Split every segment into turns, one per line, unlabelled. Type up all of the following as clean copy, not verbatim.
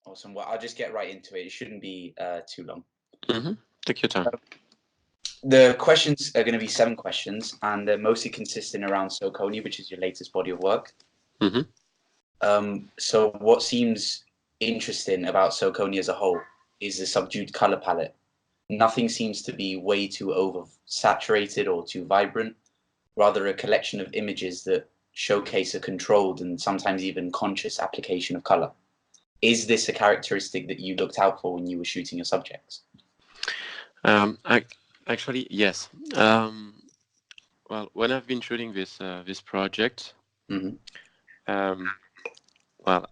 Awesome. Well, I'll just get right into it. It shouldn't be too long.
Mm-hmm. Take your time.
The questions are going to be 7 questions, and they're mostly consisting around Saucony, which is your latest body of work.
Mm-hmm.
So what seems interesting about Saucony as a whole is the subdued color palette. Nothing seems to be way too oversaturated or too vibrant, rather a collection of images that showcase a controlled and sometimes even conscious application of color. Is this a characteristic that you looked out for when you were shooting your subjects?
Actually, yes. Well, when I've been shooting this project,
Mm-hmm.
well,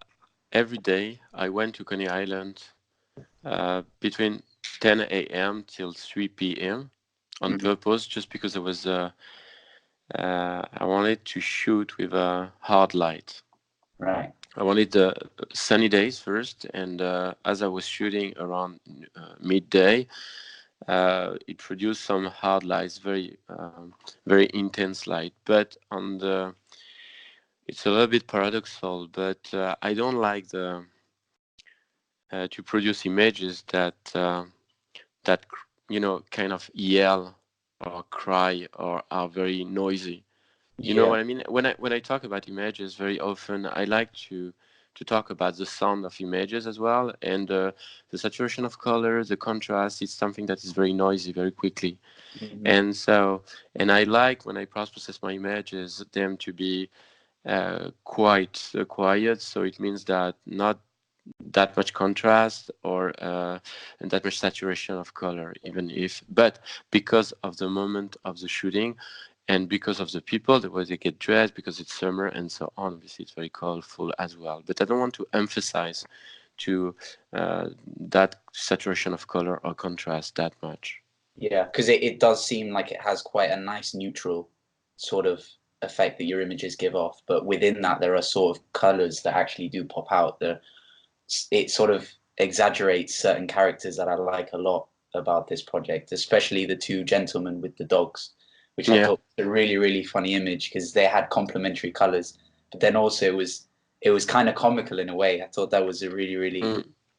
every day I went to Coney Island between 10 a.m. till 3 p.m. on purpose, just because I wanted to shoot with a hard light.
Right.
I wanted the sunny days first, and as I was shooting around midday, it produced some hard lights, very intense light. But it's a little bit paradoxical, but I don't like to produce images that kind of yell or cry or are very noisy. You know what I mean? When I talk about images, very often I like to talk about the sound of images as well, and the saturation of color, the contrast. It's something that is very noisy very quickly. And I like, when I process my images, them to be quite quiet. So it means that not that much contrast or and that much saturation of color, but because of the moment of the shooting and because of the people, the way they get dressed, because it's summer and so on, obviously it's very colorful as well. But I don't want to emphasize to that saturation of color or contrast that much.
Yeah, because it does seem like it has quite a nice neutral sort of effect that your images give off, but within that there are sort of colors that actually do pop out. It sort of exaggerates certain characters that I like a lot about this project, especially the 2 gentlemen with the dogs, which I thought was a really, really funny image because they had complementary colors, but then also it was kind of comical in a way. I thought that was a really, really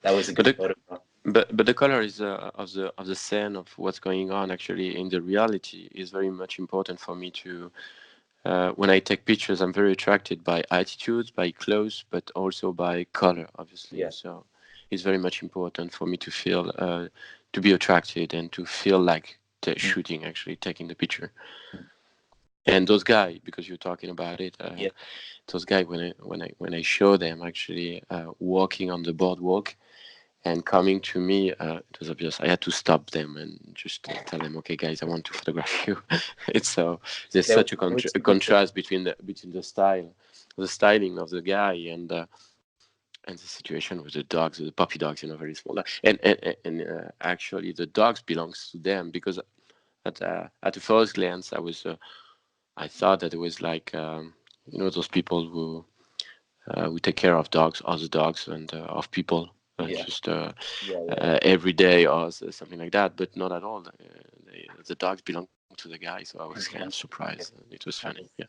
that was a good photograph.
But the color is of the scene of what's going on actually in the reality is very much important for me to. When I take pictures, I'm very attracted by attitudes, by clothes, but also by color, obviously.
Yeah.
So it's very much important for me to feel, to be attracted and to feel like shooting, actually taking the picture. And those guys, because you're talking about it, those guys, when I show them actually walking on the boardwalk and coming to me, it was obvious. I had to stop them and just tell them, "Okay, guys, I want to photograph you." It's so there's such a contrast between the styling of the guy and the situation with the dogs, the puppy dogs, very small. And actually, the dogs belongs to them because at the first glance, I thought that it was like those people who take care of dogs, other dogs, and of people. Every day or something like that, but not at all. The dogs belong to the guy, so I was kind of surprised. It was funny. Yeah,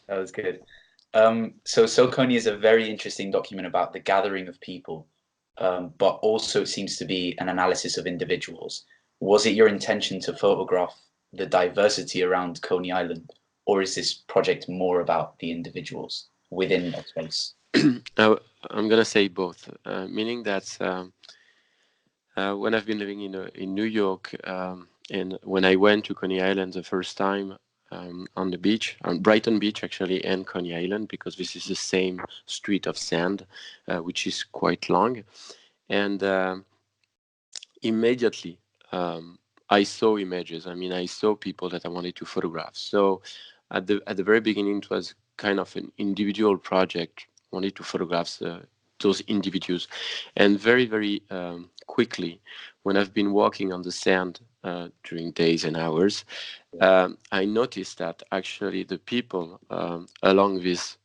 that was good. So Saucony is a very interesting document about the gathering of people, but also seems to be an analysis of individuals. Was it your intention to photograph the diversity around Coney Island, or is this project more about the individuals within that space?
I'm gonna say both, meaning that when I've been living in New York, and when I went to Coney Island the first time on the beach, on Brighton Beach actually, and Coney Island, because this is the same street of sand, which is quite long, and immediately I saw images. I mean, I saw people that I wanted to photograph. So at the very beginning, it was kind of an individual project. I wanted to photograph those individuals, and very, very quickly, when I've been walking on the sand during days and hours, I noticed that actually the people along this,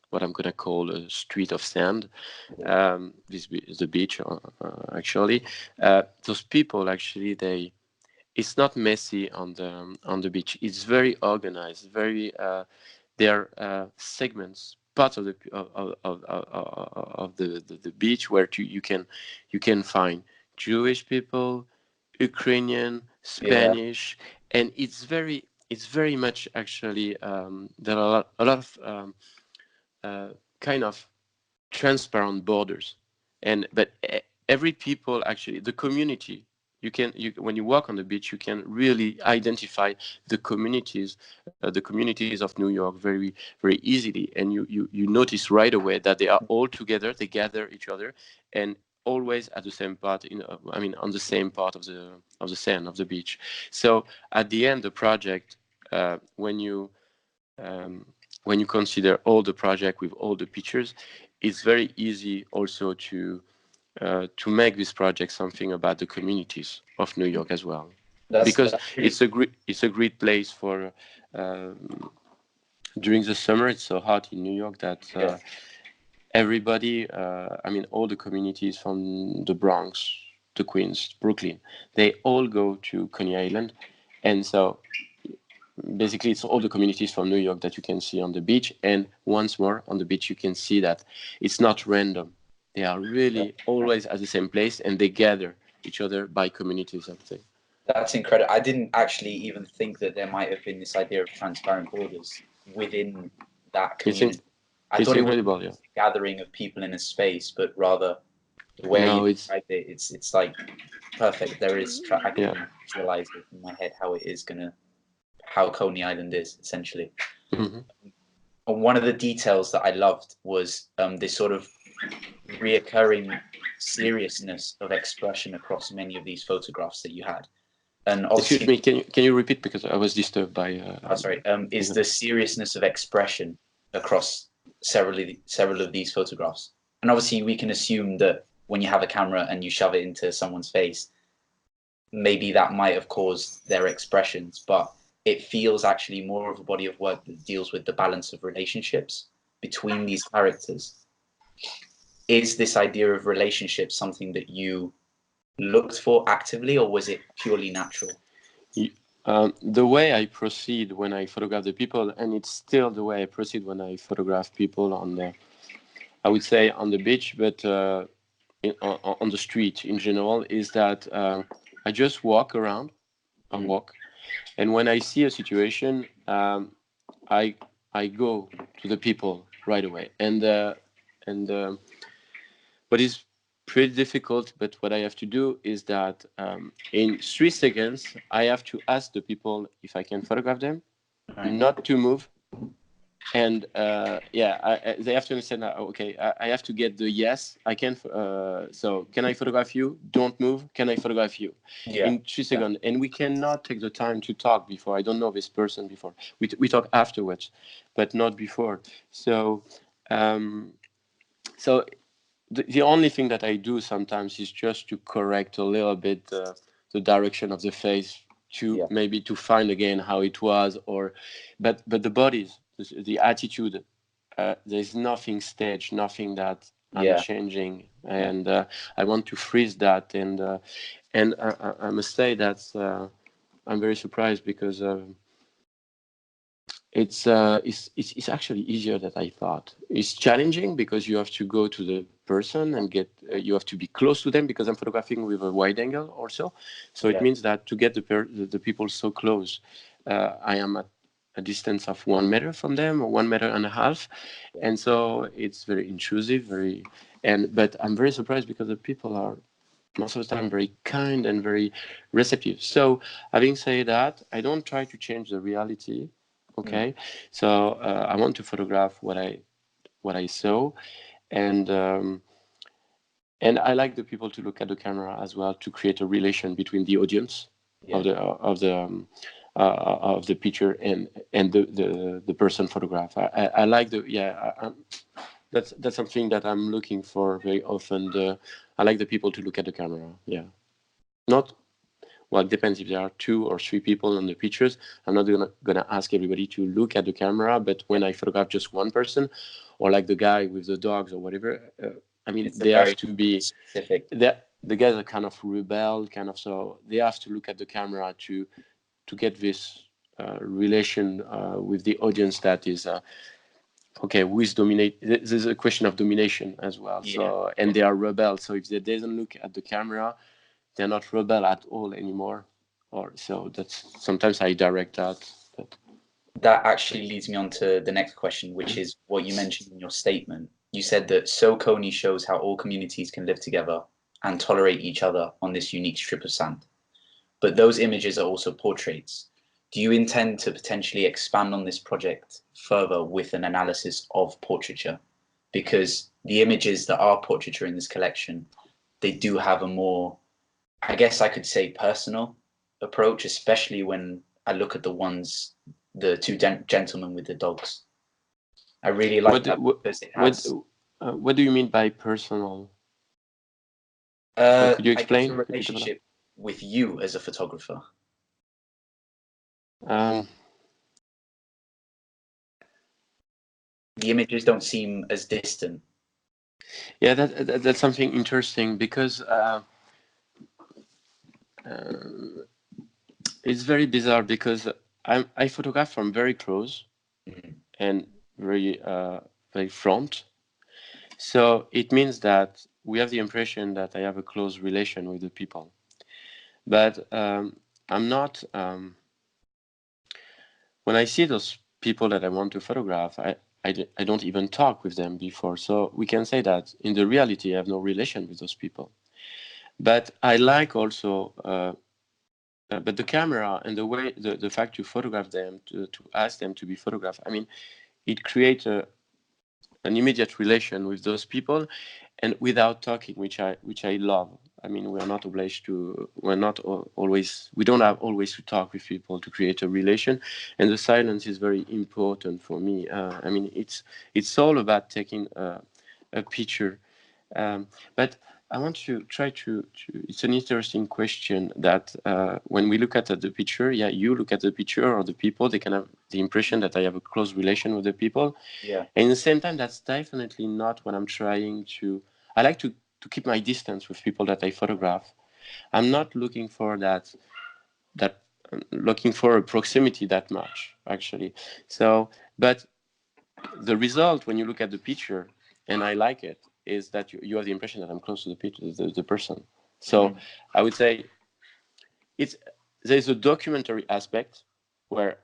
what I'm gonna call a street of sand, this is the beach actually. Those people actually, it's not messy on the beach. It's very organized. Very there are segments parts of the beach where you can find Jewish people, Ukrainian, Spanish, and it's very much actually there are a lot of kind of transparent borders, but every people actually the community when you walk on the beach you can really identify the communities of New York very easily, and you notice right away that they are all together, they gather each other, and always at the same part on the same part of the sand of the beach. So at the end the project, when you consider all the project with all the pictures, it's very easy also to make this project something about the communities of New York as well, because it's a great place for during the summer. It's so hot in New York that everybody, all the communities from the Bronx, the Queens, Brooklyn, they all go to Coney Island, and so basically it's all the communities from New York that you can see on the beach. And once more on the beach you can see that it's not random, they are really always at the same place, and they gather each other by communities, I think.
That's incredible. I didn't actually even think that there might have been this idea of transparent borders within that community. I thought
incredible,
it was a gathering of people in a space, but rather the way you described it, it's like perfect. There is I can visualize it in my head how Coney Island is essentially.
Mm-hmm.
And one of the details that I loved was this sort of reoccurring seriousness of expression across many of these photographs that you had. And
excuse me, can you repeat, because I was disturbed by
is the seriousness of expression across several of these photographs. And obviously we can assume that when you have a camera and you shove it into someone's face, maybe that might have caused their expressions, but it feels actually more of a body of work that deals with the balance of relationships between these characters. Is this idea of relationship something that you looked for actively, or was it purely natural?
The way I proceed when I photograph the people, and it's still the way I proceed when I photograph people I would say on the beach, but on the street in general, is that I just walk around, and when I see a situation, I go to the people right away, and what is pretty difficult, but what I have to do is that in 3 seconds I have to ask the people if I can photograph them, not to move, and they have to understand that, okay, I have to get the yes, I can, so can I photograph you, don't move, can I photograph you, in 3 seconds. And we cannot take the time to talk before. I don't know this person before, we talk afterwards, but not before. So the only thing that I do sometimes is just to correct a little bit the direction of the face, to maybe to find again how it was, but the bodies, the attitude, there's nothing staged, nothing that I'm changing, and I want to freeze that, and I must say that I'm very surprised, because it's actually easier than I thought. It's challenging because you have to go to the person and you have to be close to them, because I'm photographing with a wide angle also. So it means that to get the people so close, I am at a distance of 1 meter from them, or 1.5 meters, and so it's very intrusive, but I'm very surprised, because the people are most of the time very kind and very receptive. So having said that, I don't try to change the reality. Okay, so I want to photograph what I saw, and I like the people to look at the camera as well, to create a relation between the audience of the picture and the person photographed. I like that's something that I'm looking for very often. I like the people to look at the camera. Yeah, not. Well, it depends if there are 2 or 3 people on the pictures. I'm not gonna ask everybody to look at the camera, but when I photograph just one person, or like the guy with the dogs or whatever, they have to be specific. The guys are kind of rebel, so they have to look at the camera to get this relation with the audience that is okay, who is dominate? There's a question of domination as well.
Yeah.
So, and they are rebels. So if they doesn't look at the camera, they're not rebel at all anymore. Or so that's sometimes I direct that. But
That actually leads me on to the next question, which is what you mentioned in your statement. You said that So Coney shows how all communities can live together and tolerate each other on this unique strip of sand. But those images are also portraits. Do you intend to potentially expand on this project further with an analysis of portraiture? Because the images that are portraiture in this collection, they do have a more, I guess I could say, personal approach, especially when I look at the two gentlemen with the dogs. I really like that because it has.
what do you mean by personal? Could you
I guess a
explain?
relationship with you as a photographer.
Um,
The images don't seem as distant.
yeah, that's something interesting because it's very bizarre because I photograph from very close and very front. So it means that we have the impression that I have a close relation with the people, but I'm not. When I see those people that I want to photograph, I don't even talk with them before. So we can say that in the reality, I have no relation with those people. But I like also, but the camera and the way, the fact you photograph them, to ask them to be photographed, I mean, it creates an immediate relation with those people, and without talking, which I love. I mean, we are not obliged to. We're not always. We don't have always to talk with people to create a relation, and the silence is very important for me. I mean, it's all about taking a picture, but I want to try to. It's an interesting question that when we look at the picture, yeah, you look at the picture or the people, they can have the impression that I have a close relation with the people.
Yeah.
And at the same time, that's definitely not what I'm trying to. I like to keep my distance with people that I photograph. I'm not looking for that looking for a proximity that much actually. So, but the result when you look at the picture, and I like it, is that you have the impression that I'm close to the picture, the person. So I would say it's there's a documentary aspect where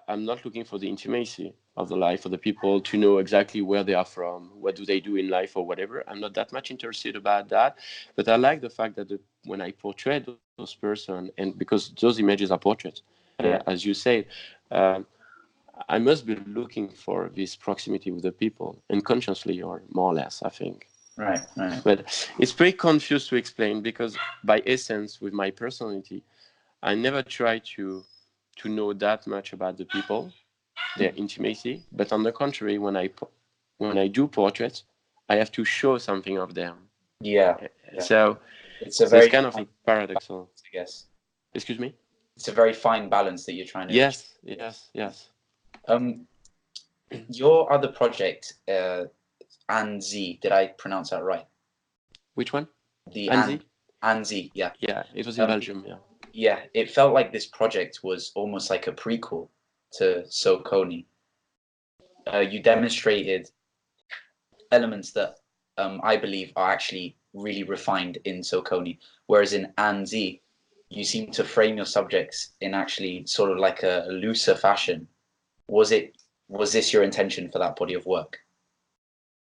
I'm not looking for the intimacy of the life of the people to know exactly where they are from, what do they do in life or whatever. I'm not that much interested about that, but I like the fact that when I portray those person, and because those images are portraits, as you said, I must be looking for this proximity with the people, unconsciously or more or less, I think.
Right.
But it's pretty confused to explain because by essence, with my personality, I never try to know that much about the people, their intimacy. But on the contrary, when I do portraits, I have to show something of them.
Yeah.
So
It's a
so it's
very
kind of a paradoxal.
I guess.
Excuse me.
It's a very fine balance that you're trying to achieve.
Yes.
Your other project, Anzi, did I pronounce that right?
Which one?
The
Anzi?
Anzi, yeah.
Yeah, it was in Belgium. Yeah.
Yeah, it felt like this project was almost like a prequel to So Coney. You demonstrated elements that I believe are actually really refined in So Coney, whereas in Anzi, you seem to frame your subjects in actually sort of like a looser fashion. Was this your intention for that body of work?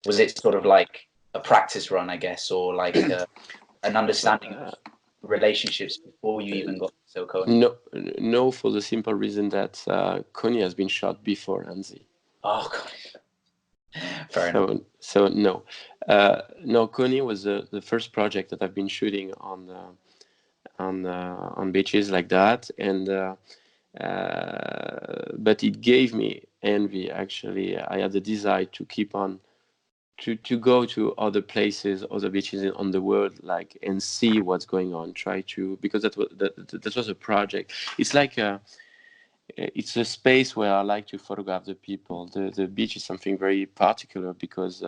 Was it sort of like a practice run, I guess, or like an understanding of relationships before you even got to So Coney?
No, for the simple reason that Coney has been shot before Anzi.
Oh God. Fair enough.
So no, no. Coney was the first project that I've been shooting on beaches like that, and but it gave me envy. Actually, I had the desire to keep on to go to other places, other beaches on the world, like and see what's going on. Try to because that was a project. It's like it's a space where I like to photograph the people. The beach is something very particular because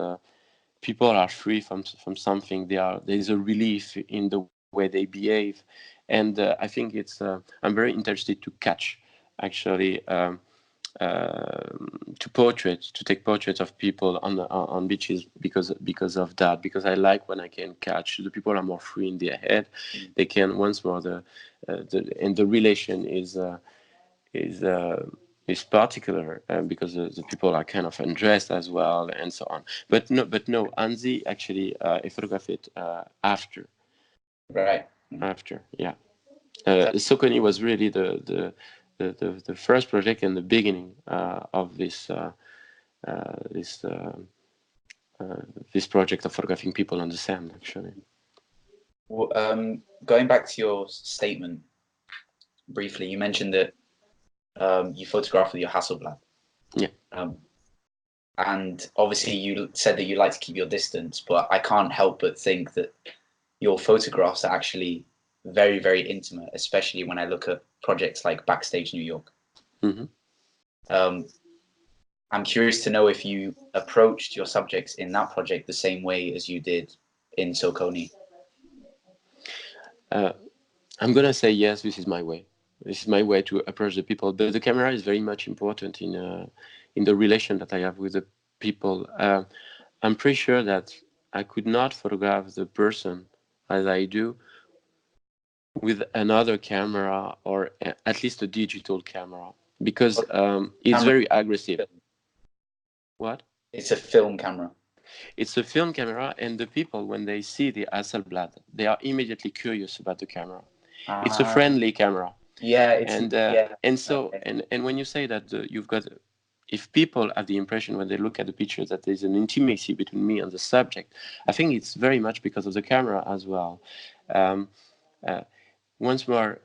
people are free from something. There's a relief in the way they behave, and I think it's I'm very interested to catch actually to take portraits of people on beaches because of that, because I like when I can catch the people are more free in their head. They can once more and the relation is particular because the people are kind of undressed as well and so on. But no, Anzi actually photographed it after.
Right.
After, yeah. Soconi was really the first project and the beginning of this this project of photographing people on the sand, actually.
Well, going back to your statement briefly, you mentioned that you photograph with your Hasselblad.
Yeah.
And obviously you said that you like to keep your distance, but I can't help but think that your photographs are actually very, very intimate, especially when I look at projects like Backstage New York.
Mm-hmm.
I'm curious to know if you approached your subjects in that project the same way as you did in Soconi.
I'm gonna say yes. This is my way. This is my way to approach the people. But the camera is very much important in the relation that I have with the people. I'm pretty sure that I could not photograph the person as I do with another camera, or at least a digital camera, because it's very aggressive. What?
It's a film camera.
It's a film camera, and the people, when they see the Hasselblad, they are immediately curious about the camera. It's a friendly camera.
Yeah,
and so and when you say that you've got, if people have the impression when they look at the pictures that there's an intimacy between me and the subject, I think it's very much because of the camera as well. Once more,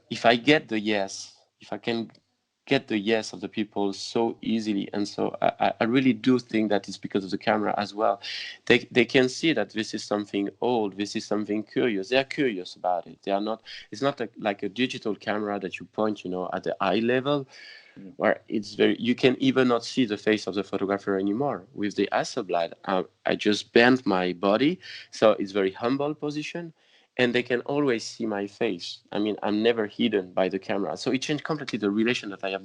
if I get the yes, if I can get the yes of the people so easily, and so I really do think that it's because of the camera as well. They can see that this is something old, this is something curious. They are curious about it. They are not. It's not like a digital camera that you point, at the eye level, where it's very. You can even not see the face of the photographer anymore. With the Hasselblad, I just bend my body, so it's very humble position. And they can always see my face. I mean, I'm never hidden by the camera. So it changed completely the relation that I have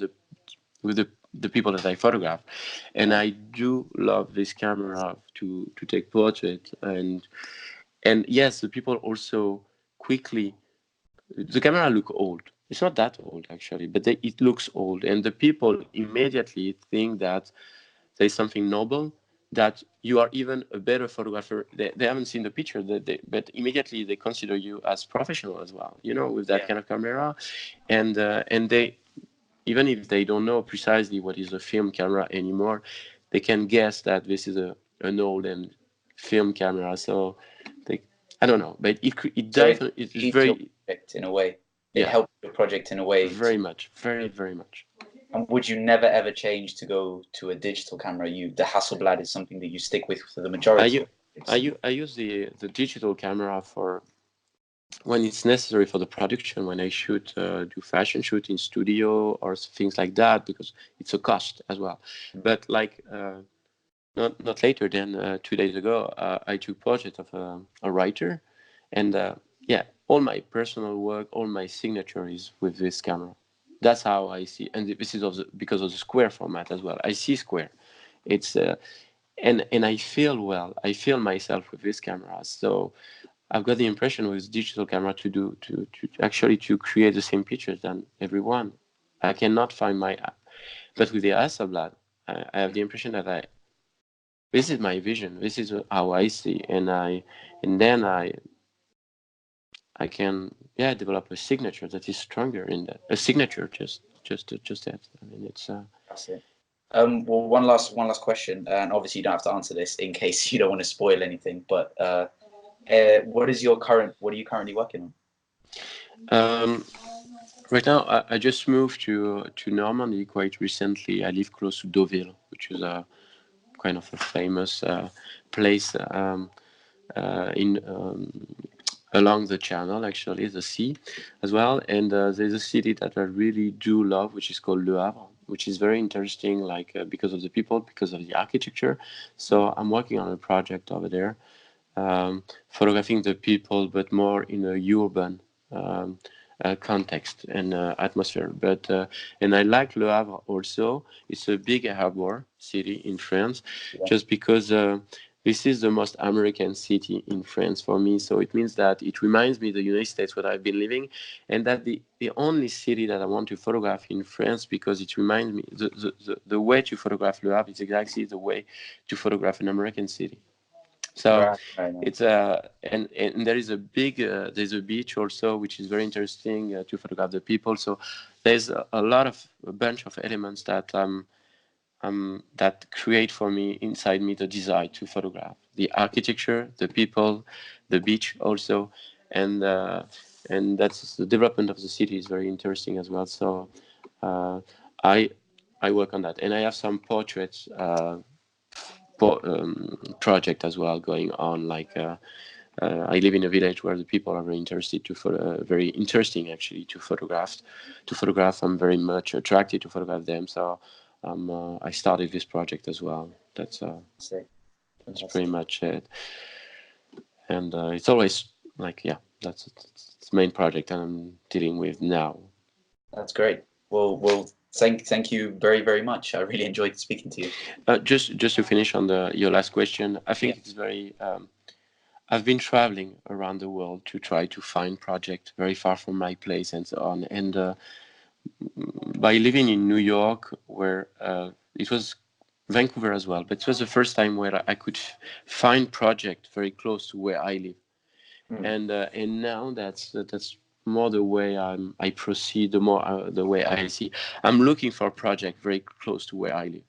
with the people that I photograph. And I do love this camera to take portraits. And yes, the people also quickly, the camera look old. It's not that old actually, but it looks old. And the people immediately think that there's something noble, that you are even a better photographer. They haven't seen the picture, but immediately they consider you as professional as well, with that kind of camera. And they, even if they don't know precisely what is a film camera anymore, they can guess that this is an old and film camera. So I don't know, but it definitely is very,
in a way. It helps your project in a way.
Very much, very, very much.
And would you never ever change to go to a digital camera? The Hasselblad is something that you stick with for the majority.
I use the digital camera for when it's necessary for the production, when I shoot, do fashion shoot in studio or things like that, because it's a cost as well. But like not later than 2 days ago, I took portrait of a writer, and all my personal work, all my signature is with this camera. That's how I see, and this is also because of the square format as well. I see square. It's and I feel I feel myself with this camera. So I've got the impression with digital camera to actually to create the same pictures than everyone. I cannot find but with the Hasselblad, I have the impression that this is my vision. This is how I see, and then I can develop a signature that is stronger in that. A signature just that. I mean, it's.
That's it. Well, one last question, and obviously you don't have to answer this in case you don't want to spoil anything. But what are you currently working
on? Right now, I just moved to Normandy quite recently. I live close to Deauville, which is a kind of a famous place in along the channel, actually, the sea as well. And there's a city that I really do love, which is called Le Havre, which is very interesting, like because of the people, because of the architecture. So I'm working on a project over there, photographing the people, but more in a urban context and atmosphere. But and I like Le Havre also. It's a big harbor city in France,
Yeah.
just because this is the most American city in France for me. So it means that it reminds me the United States where I've been living, and that the only city that I want to photograph in France, because it reminds me the way to photograph Le Havre is exactly the way to photograph an American city. So
Right.
it's and there is a big there's a beach also which is very interesting to photograph the people. So there's a bunch of elements that that create for me inside me the desire to photograph the architecture, the people, the beach also, and that's the development of the city is very interesting as well. So uh, I I work on that, and I have some portraits. Project as well going on. Like I live in a village where the people are very interested very interesting actually to photograph. I'm very much attracted to photograph them. So I started this project as well. That's pretty much it. And it's always like that's the main project I'm dealing with now.
That's great. Well, thank you very, very much. I really enjoyed speaking to you.
Just to finish on your last question, I think it's very. I've been traveling around the world to try to find projects very far from my place and so on. And by living in New York, where it was Vancouver as well, but it was the first time where I could find project very close to where I live. And now that's more the way I proceed. The more the way I see, I'm looking for a project very close to where I live.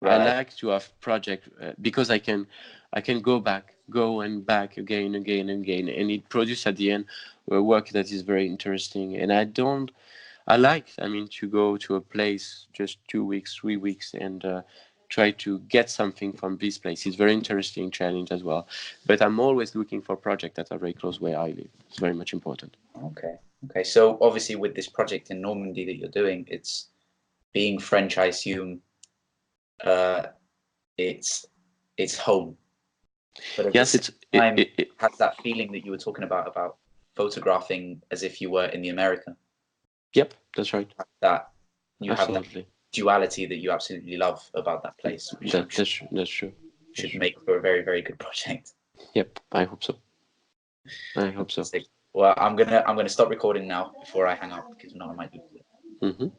Right.
I like to have project because I can go and back again, and it produces at the end work that is very interesting. And I mean, to go to a place just 2 weeks, 3 weeks, and try to get something from this place. It's very interesting challenge as well. But I'm always looking for projects that are very close where I live. It's very much important.
Okay. So obviously with this project in Normandy that you're doing, it's being French, I assume. It's home. But at
Yes,
the same time, it has that feeling that you were talking about photographing as if you were in the America.
Yep, that's right.
That you
Absolutely.
have that duality that you absolutely love about that place.
That's true.
Should make for a very, very good project.
Yep, I hope so.
Well, I'm gonna stop recording now before I hang up because now I might lose it.